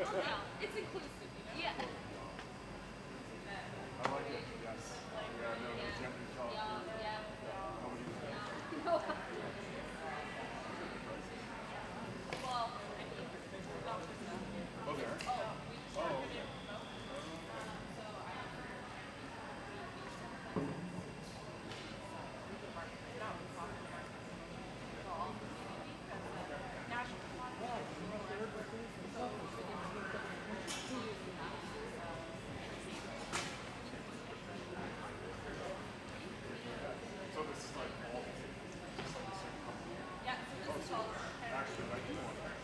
It's inclusive, you know? Yeah. I like it. Yes. Yeah, no, those Japanese dogs. Nobody was there. No. Oh, there? Oh, okay. So this is like all, just like the same company. Oh, so actually, I do want that.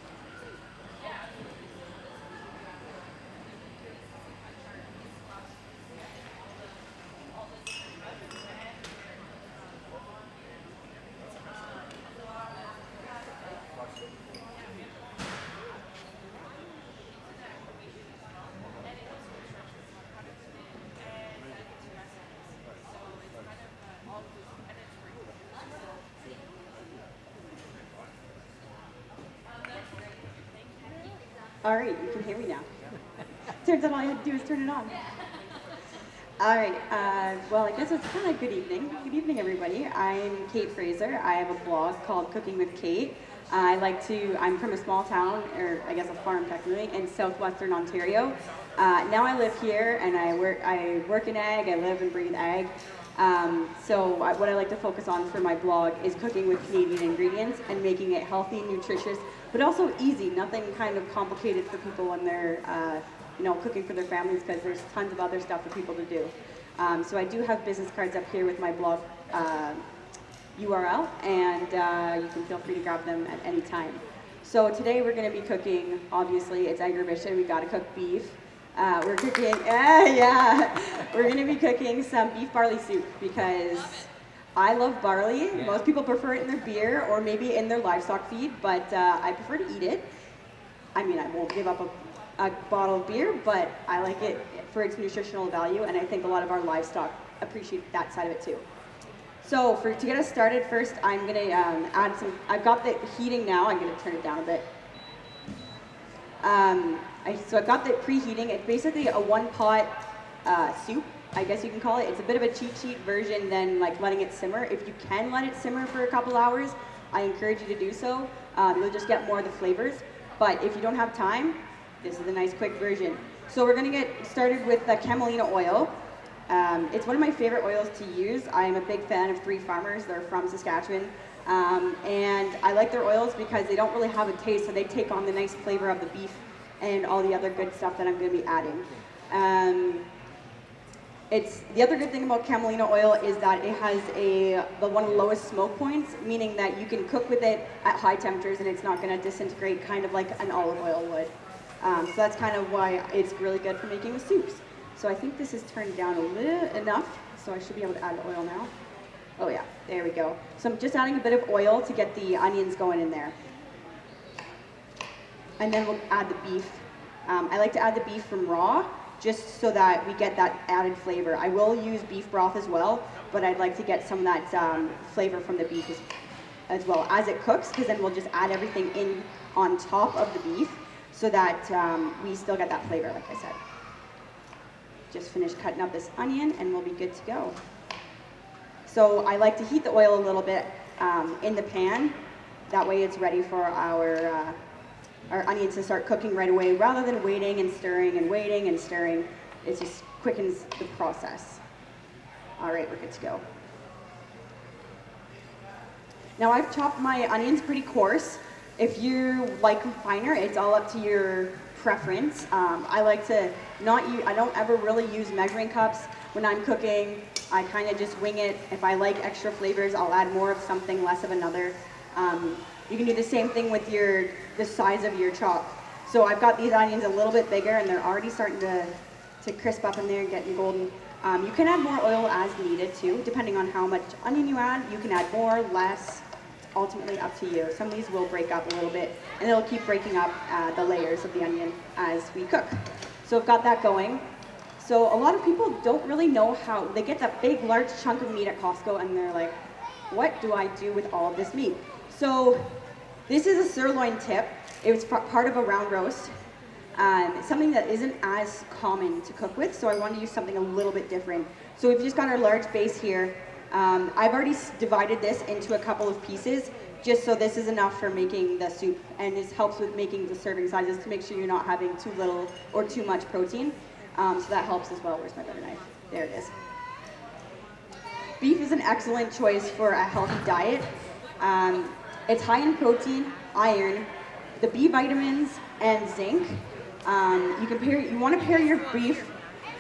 All right, you can hear me now. Turns out all you had to do is turn it on. All right, well, I guess it's kind of good evening. Good evening, everybody. I'm Kate Fraser. I have a blog called Cooking with Kate. I'm from a small town, or I guess a farm technically, in southwestern Ontario. Now I live here and I work in ag, I live and breathe ag. What I like to focus on for my blog is cooking with Canadian ingredients and making it healthy, nutritious, but also easy. Nothing kind of complicated for people when they're cooking for their families because there's tons of other stuff for people to do. So I do have business cards up here with my blog URL, and you can feel free to grab them at any time. So today we're going to be cooking, obviously, it's Agribition, we got to cook beef. We're going to be cooking some beef barley soup because I love barley. Yeah. Most people prefer it in their beer or maybe in their livestock feed, but I prefer to eat it. I mean, I won't give up a bottle of beer, but I like it for its nutritional value, and I think a lot of our livestock appreciate that side of it too. So to get us started, first I'm going to add some, I've got the heating now, I'm going to turn it down a bit. So I've got the preheating. It's basically a one-pot soup, I guess you can call it. It's a bit of a cheat sheet version than like letting it simmer. If you can let it simmer for a couple hours, I encourage you to do so. You'll just get more of the flavors. But if you don't have time, this is a nice quick version. So we're going to get started with the camelina oil. It's one of my favorite oils to use. I'm a big fan of Three Farmers. They're from Saskatchewan. And I like their oils because they don't really have a taste, so they take on the nice flavor of the beef and all the other good stuff that I'm going to be adding. It's the other good thing about camelina oil is that it has one of the lowest smoke points, meaning that you can cook with it at high temperatures and it's not going to disintegrate kind of like an olive oil would. So that's kind of why it's really good for making the soups. So I think this is turned down a little enough, so I should be able to add the oil now. Oh yeah, there we go. So I'm just adding a bit of oil to get the onions going in there. And then we'll add the beef. I like to add the beef from raw, just so that we get that added flavor. I will use beef broth as well, but I'd like to get some of that flavor from the beef as well as it cooks, because then we'll just add everything in on top of the beef, so that we still get that flavor, like I said. Just finished cutting up this onion, and we'll be good to go. So I like to heat the oil a little bit in the pan. That way it's ready for our onions to start cooking right away, rather than waiting and stirring and waiting and stirring. It just quickens the process. All right, we're good to go. Now I've chopped my onions pretty coarse. If you like them finer, it's all up to your preference. I like to I don't ever really use measuring cups when I'm cooking. I kind of just wing it. If I like extra flavors, I'll add more of something, less of another. You can do the same thing with the size of your chop. So I've got these onions a little bit bigger, and they're already starting to crisp up in there and getting golden. You can add more oil as needed too, depending on how much onion you add. You can add more, less. It's ultimately up to you. Some of these will break up a little bit, and it'll keep breaking up the layers of the onion as we cook. So I've got that going. So a lot of people don't really know how, they get that big, large chunk of meat at Costco, and they're like, what do I do with all of this meat? So this is a sirloin tip. It was part of a round roast. something that isn't as common to cook with, so I wanted to use something a little bit different. So we've just got our large base here. I've already divided this into a couple of pieces, just so this is enough for making the soup, and this helps with making the serving sizes to make sure you're not having too little or too much protein. So that helps as well. Where's my butter knife? There it is. Beef is an excellent choice for a healthy diet. It's high in protein, iron, the B vitamins, and zinc. You want to pair your beef,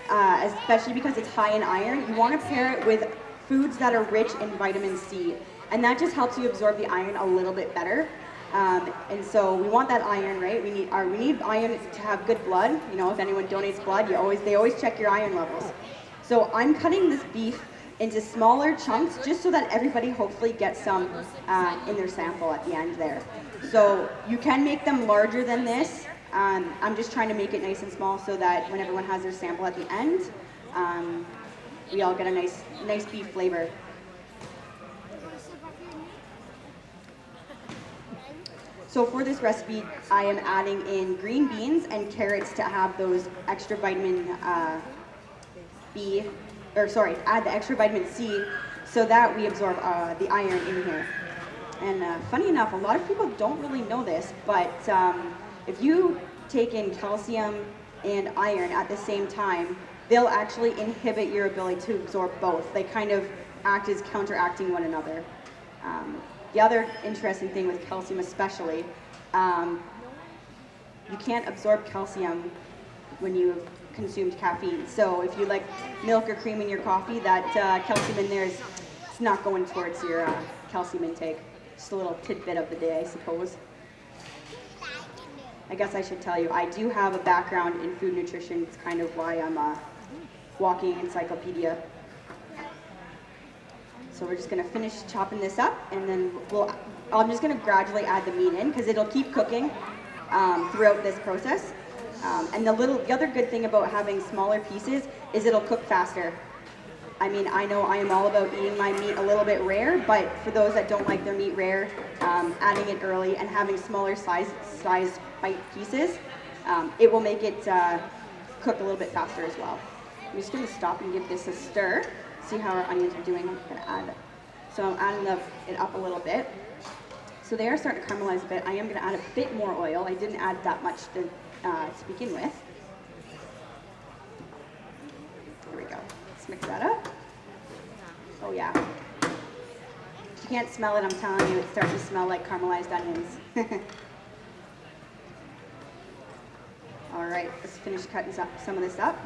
especially because it's high in iron, you want to pair it with foods that are rich in vitamin C. And that just helps you absorb the iron a little bit better. And so we want that iron, right? We need iron to have good blood. You know, if anyone donates blood, they always check your iron levels. So I'm cutting this beef into smaller chunks just so that everybody hopefully gets some in their sample at the end there. So you can make them larger than this. I'm just trying to make it nice and small so that when everyone has their sample at the end, we all get a nice beef flavor. So for this recipe, I am adding in green beans and carrots to have those extra vitamin add the extra vitamin C so that we absorb the iron in here. And funny enough, a lot of people don't really know this, but if you take in calcium and iron at the same time, they'll actually inhibit your ability to absorb both. They kind of act as counteracting one another. The other interesting thing with calcium especially, you can't absorb calcium when you've consumed caffeine. So if you like milk or cream in your coffee, that calcium in there it's not going towards your calcium intake. Just a little tidbit of the day, I suppose. I guess I should tell you, I do have a background in food nutrition. It's kind of why I'm a walking encyclopedia. So we're just gonna finish chopping this up, and then I'm just gonna gradually add the meat in because it'll keep cooking throughout this process. And the other good thing about having smaller pieces is it'll cook faster. I mean, I know I am all about eating my meat a little bit rare, but for those that don't like their meat rare, adding it early and having smaller size bite pieces, it will make it cook a little bit faster as well. I'm just gonna stop and give this a stir, see how our onions are doing. I'm adding it up a little bit. So they are starting to caramelize a bit. I am gonna add a bit more oil. I didn't add that much to begin with. There we go. Let's mix that up. Oh yeah. If you can't smell it, I'm telling you, it's starting to smell like caramelized onions. All right, let's finish cutting some of this up.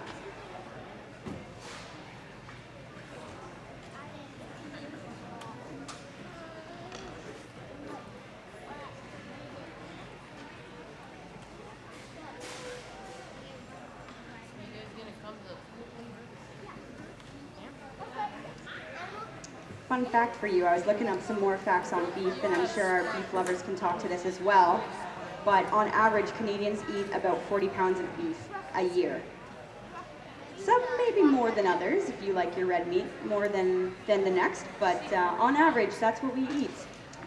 Fun fact for you, I was looking up some more facts on beef, and I'm sure our beef lovers can talk to this as well. But on average, Canadians eat about 40 pounds of beef a year. Some maybe more than others, if you like your red meat more than the next, but on average, that's what we eat.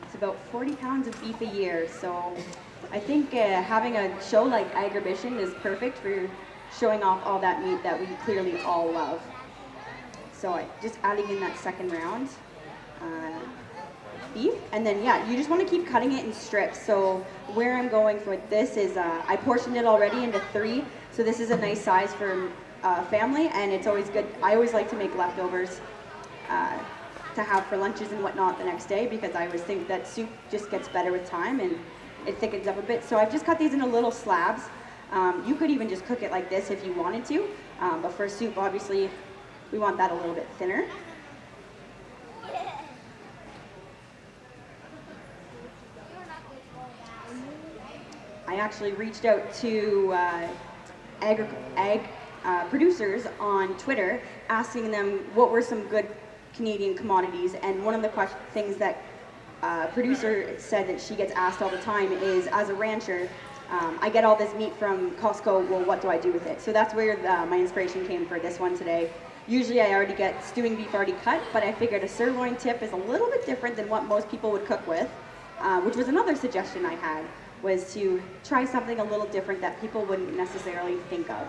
It's about 40 pounds of beef a year, so I think having a show like Agribition is perfect for showing off all that meat that we clearly all love. So just adding in that second round. Beef, and then yeah, you just want to keep cutting it in strips. So where I'm going for this is I portioned it already into 3, so this is a nice size for family, and it's always good. I always like to make leftovers to have for lunches and whatnot the next day, because I always think that soup just gets better with time and it thickens up a bit. So I've just cut these into little slabs. You could even just cook it like this if you wanted to, but for soup, obviously, we want that a little bit thinner. I actually reached out to ag producers on Twitter, asking them what were some good Canadian commodities, and one of the things that producer said that she gets asked all the time is, as a rancher, I get all this meat from Costco, well, what do I do with it? So that's where my inspiration came for this one today. Usually I already get stewing beef already cut, but I figured a sirloin tip is a little bit different than what most people would cook with, which was another suggestion I had. was to try something a little different that people wouldn't necessarily think of.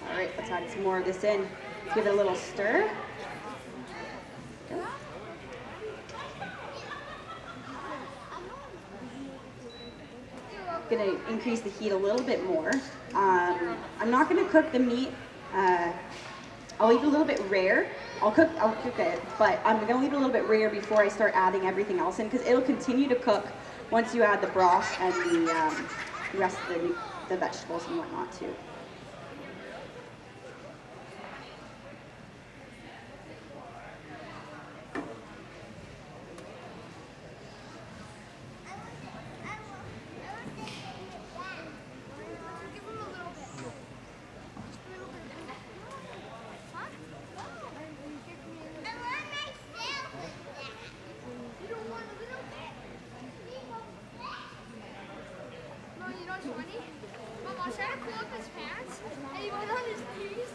All right, let's add some more of this in. Give it a little stir. Gonna increase the heat a little bit more. I'm not gonna cook the meat. I'll leave it a little bit rare. I'll cook it, but I'm gonna leave it a little bit rare before I start adding everything else in, because it'll continue to cook once you add the broth and the rest of the vegetables and whatnot too. Mom, I'll try to pull up his pants, and he went on his knees.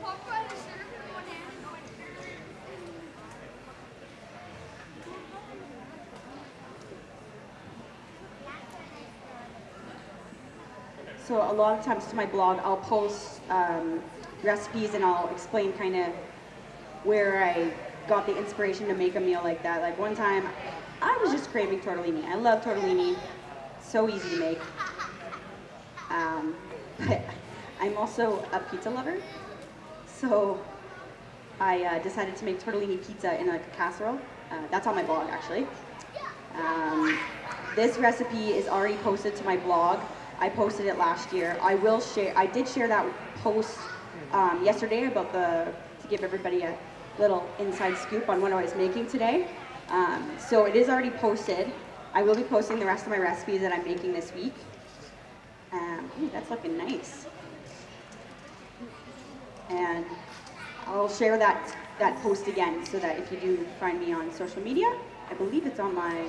Papa had a shirt in one hand and went. So a lot of times to my blog, I'll post recipes and I'll explain kind of where I got the inspiration to make a meal like that. Like one time, I was just craving tortellini. I love tortellini. So easy to make. But I'm also a pizza lover. So I decided to make tortellini pizza in a casserole. That's on my blog, actually. This recipe is already posted to my blog. I posted it last year. I did share that post yesterday about to give everybody a little inside scoop on what I was making today. So it is already posted. I will be posting the rest of my recipes that I'm making this week. Ooh, that's looking nice. And I'll share that post again so that if you do find me on social media, I believe it's on my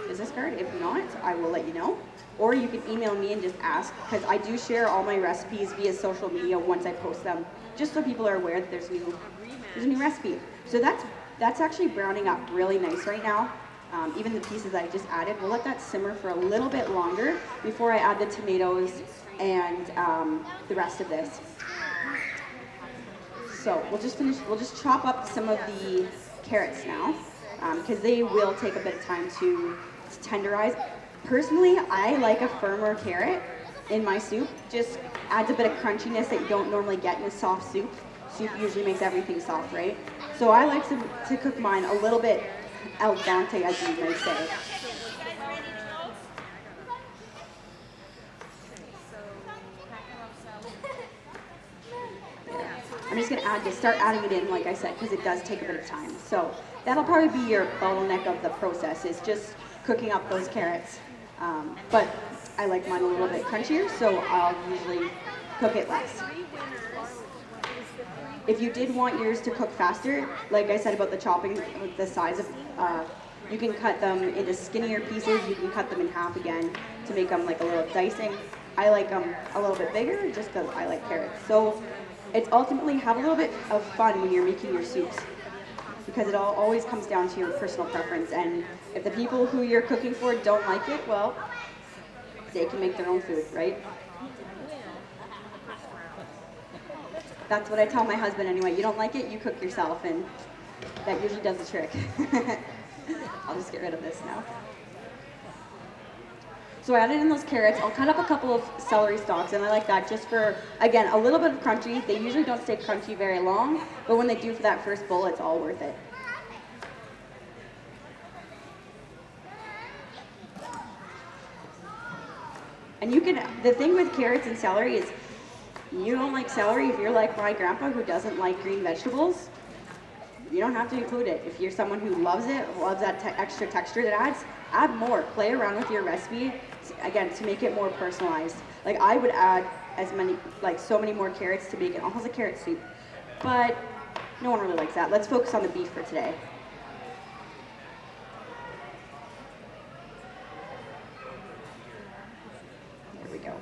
business card. If not, I will let you know. Or you can email me and just ask, because I do share all my recipes via social media once I post them, just so people are aware that there's a new recipe. So that's actually browning up really nice right now. Even the pieces that I just added, we'll let that simmer for a little bit longer before I add the tomatoes and the rest of this. So we'll just chop up some of the carrots now, because they will take a bit of time to tenderize. Personally, I like a firmer carrot in my soup. Just adds a bit of crunchiness that you don't normally get in a soft soup. Soup usually makes everything soft, right? So I like to cook mine a little bit al dente, as you might say. I'm just gonna start adding it in, like I said, because it does take a bit of time. So that'll probably be your bottleneck of the process, is just cooking up those carrots. But I like mine a little bit crunchier, so I'll usually cook it less. If you did want yours to cook faster, like I said about the chopping, the size of, you can cut them into skinnier pieces. You can cut them in half again to make them like a little dicing. I like them a little bit bigger just because I like carrots. So it's ultimately have a little bit of fun when you're making your soups, because it all always comes down to your personal preference. And if the people who you're cooking for don't like it, well, they can make their own food, right? That's what I tell my husband anyway. You don't like it, you cook yourself, and that usually does the trick. I'll just get rid of this now. So I added in those carrots. I'll cut up a couple of celery stalks, and I like that just for, again, a little bit of crunchy. They usually don't stay crunchy very long, but when they do for that first bowl, it's all worth it. And the thing with carrots and celery is, you don't like celery, if you're like my grandpa who doesn't like green vegetables, You don't have to include it. If you're someone who loves it, loves that extra texture that adds, add more. Play around with your recipe, again, to make it more personalized. Like I would add as many, like so many more carrots to make it almost a carrot soup. But no one really likes that. Let's focus on the beef for today. There we go.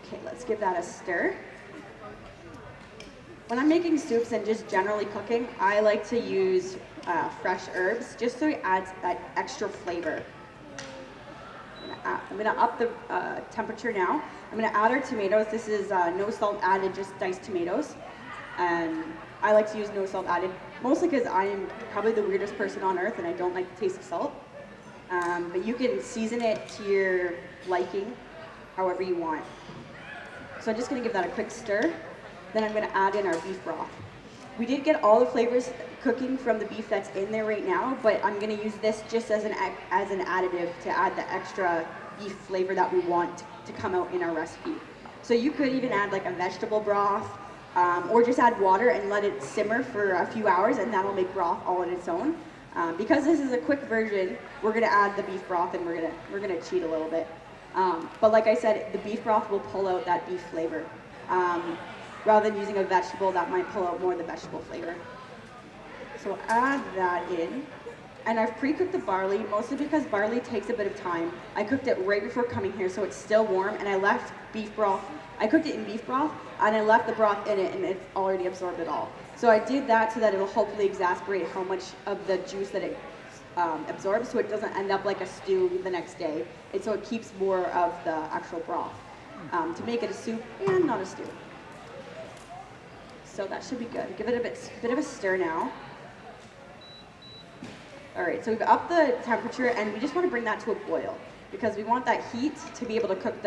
Okay, let's give that a stir. When I'm making soups and just generally cooking, I like to use fresh herbs just so it adds that extra flavor. I'm gonna up the temperature now. I'm gonna add our tomatoes. This is no salt added, just diced tomatoes. And I like to use no salt added, mostly because I am probably the weirdest person on earth and I don't like the taste of salt. But you can season it to your liking, however you want. So I'm just gonna give that a quick stir. Then I'm gonna add in our beef broth. We did get all the flavors cooking from the beef that's in there right now, but I'm gonna use this just as an additive to add the extra beef flavor that we want to come out in our recipe. So you could even add like a vegetable broth, or just add water and let it simmer for a few hours, and that'll make broth all on its own. Because this is a quick version, we're gonna add the beef broth and we're gonna cheat a little bit. But like I said, the beef broth will pull out that beef flavor. Rather than using a vegetable, that might pull out more of the vegetable flavor. So add that in. And I've pre-cooked the barley, mostly because barley takes a bit of time. I cooked it right before coming here, so it's still warm, and I left beef broth. I cooked it in beef broth, and I left the broth in it, and it's already absorbed it all. So I did that so that it'll hopefully exasperate how much of the juice that it absorbs, so it doesn't end up like a stew the next day. And so it keeps more of the actual broth to make it a soup and not a stew. So that should be good. Give it a bit of a stir now. All right, so we've upped the temperature and we just want to bring that to a boil because we want that heat to be able to cook the